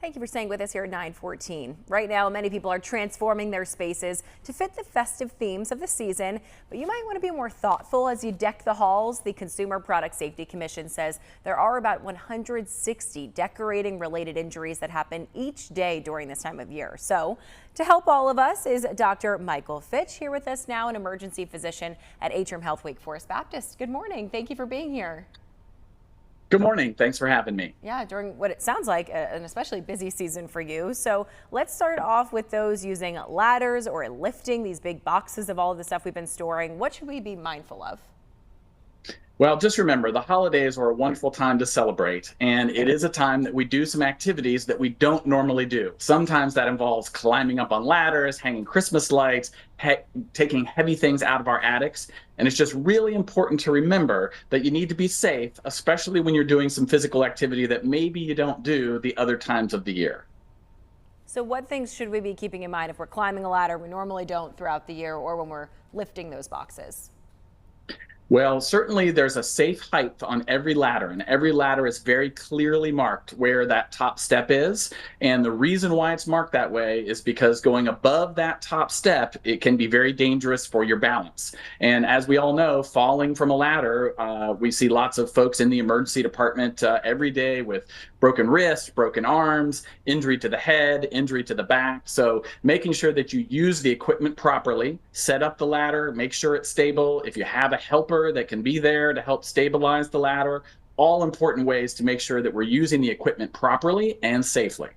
Thank you for staying with us here at 9:14. Right now, many people are transforming their spaces to fit the festive themes of the season, but you might want to be more thoughtful as you deck the halls. The Consumer Product Safety Commission says there are about 160 decorating related injuries that happen each day during this time of year. So to help all of us is Dr. Michael Fitch, here with us now, an emergency physician at Atrium Health Wake Forest Baptist. Good morning. Thank you for being here. Good morning. Thanks for having me. Yeah, during what it sounds like an especially busy season for you. So let's start off with those using ladders or lifting these big boxes of all of the stuff we've been storing. What should we be mindful of? Well, just remember, the holidays are a wonderful time to celebrate, and it is a time that we do some activities that we don't normally do. Sometimes that involves climbing up on ladders, hanging Christmas lights, taking heavy things out of our attics. And it's just really important to remember that you need to be safe, especially when you're doing some physical activity that maybe you don't do the other times of the year. So what things should we be keeping in mind if we're climbing a ladder we normally don't throughout the year, or when we're lifting those boxes? Well, certainly there's a safe height on every ladder, and every ladder is very clearly marked where that top step is. And the reason why it's marked that way is because going above that top step, it can be very dangerous for your balance. And as we all know, falling from a ladder, we see lots of folks in the emergency department every day with broken wrists, broken arms, injury to the head, injury to the back. So making sure that you use the equipment properly, set up the ladder, make sure it's stable. If you have a helper that can be there to help stabilize the ladder, all important ways to make sure that we're using the equipment properly and safely.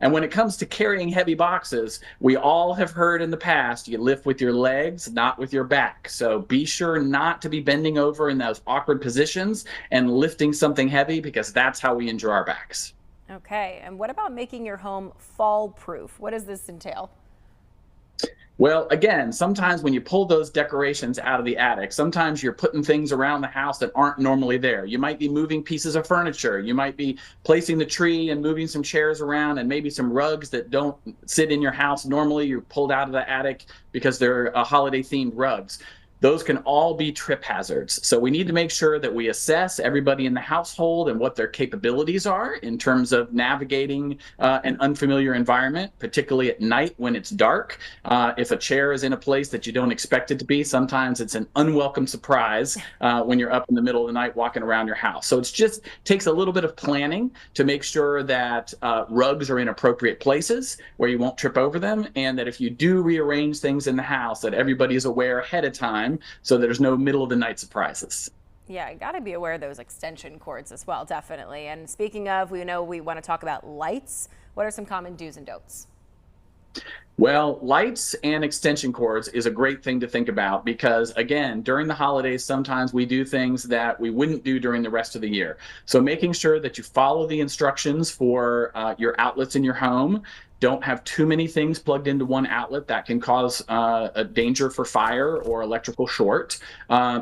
And when it comes to carrying heavy boxes, we all have heard in the past, you lift with your legs, not with your back. So be sure not to be bending over in those awkward positions and lifting something heavy, because that's how we injure our backs. Okay, and what about making your home fall proof? What does this entail? Well, again, sometimes when you pull those decorations out of the attic, sometimes you're putting things around the house that aren't normally there. You might be moving pieces of furniture. You might be placing the tree and moving some chairs around, and maybe some rugs that don't sit in your house normally. You're pulled out of the attic because they're holiday themed rugs. Those can all be trip hazards. So we need to make sure that we assess everybody in the household and what their capabilities are in terms of navigating an unfamiliar environment, particularly at night when it's dark. If a chair is in a place that you don't expect it to be, sometimes it's an unwelcome surprise when you're up in the middle of the night walking around your house. So it just takes a little bit of planning to make sure that rugs are in appropriate places where you won't trip over them, and that if you do rearrange things in the house, that everybody is aware ahead of time, so there's no middle of the night surprises. Yeah, I got to be aware of those extension cords as well, definitely. And speaking of, we know we want to talk about lights. What are some common do's and don'ts? Well, lights and extension cords is a great thing to think about, because again, during the holidays, sometimes we do things that we wouldn't do during the rest of the year. So making sure that you follow the instructions for your outlets in your home. Don't have too many things plugged into one outlet. That can cause a danger for fire or electrical short.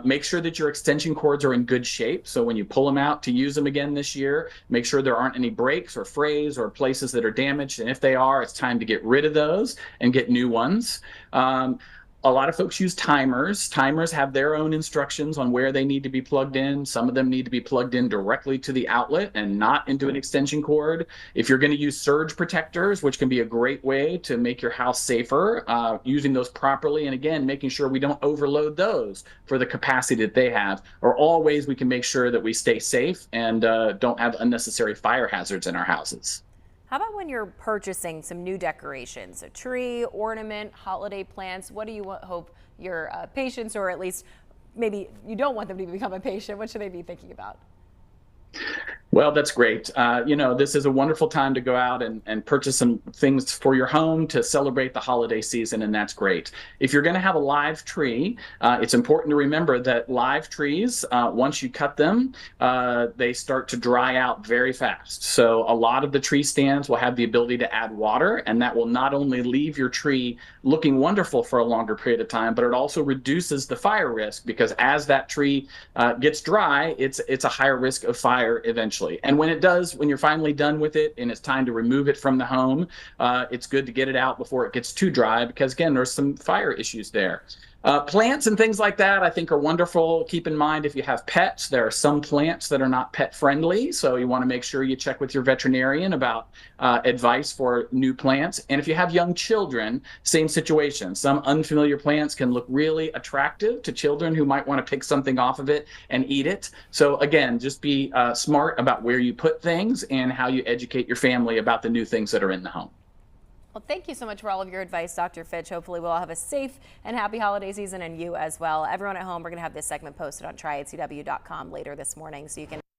Make sure that your extension cords are in good shape. So when you pull them out to use them again this year, make sure there aren't any breaks or frays or places that are damaged. And if they are, it's time to get rid of those and get new ones. A lot of folks use timers. Timers have their own instructions on where they need to be plugged in. Some of them need to be plugged in directly to the outlet and not into an extension cord. If you're going to use surge protectors, which can be a great way to make your house safer, using those properly, and again, making sure we don't overload those for the capacity that they have, are all ways we can make sure that we stay safe and don't have unnecessary fire hazards in our houses. How about when you're purchasing some new decorations, a tree, ornament, holiday plants? What do you hope your patients, or at least maybe you don't want them to become a patient, what should they be thinking about? Well, that's great. This is a wonderful time to go out and purchase some things for your home to celebrate the holiday season, and that's great. If you're going to have a live tree, it's important to remember that live trees, once you cut them, they start to dry out very fast. So a lot of the tree stands will have the ability to add water, and that will not only leave your tree looking wonderful for a longer period of time, but it also reduces the fire risk, because as that tree gets dry, it's a higher risk of fire eventually. And when it does, when you're finally done with it and it's time to remove it from the home, it's good to get it out before it gets too dry, because again, there's some fire issues there. Plants and things like that, I think, are wonderful. Keep in mind, if you have pets, there are some plants that are not pet friendly. So you want to make sure you check with your veterinarian about advice for new plants. And if you have young children, same situation. Some unfamiliar plants can look really attractive to children who might want to pick something off of it and eat it. So again, just be smart about where you put things and how you educate your family about the new things that are in the home. Well, thank you so much for all of your advice, Dr. Fitch. Hopefully we'll all have a safe and happy holiday season, and you as well. Everyone at home, we're going to have this segment posted on tryhcw.com later this morning so you can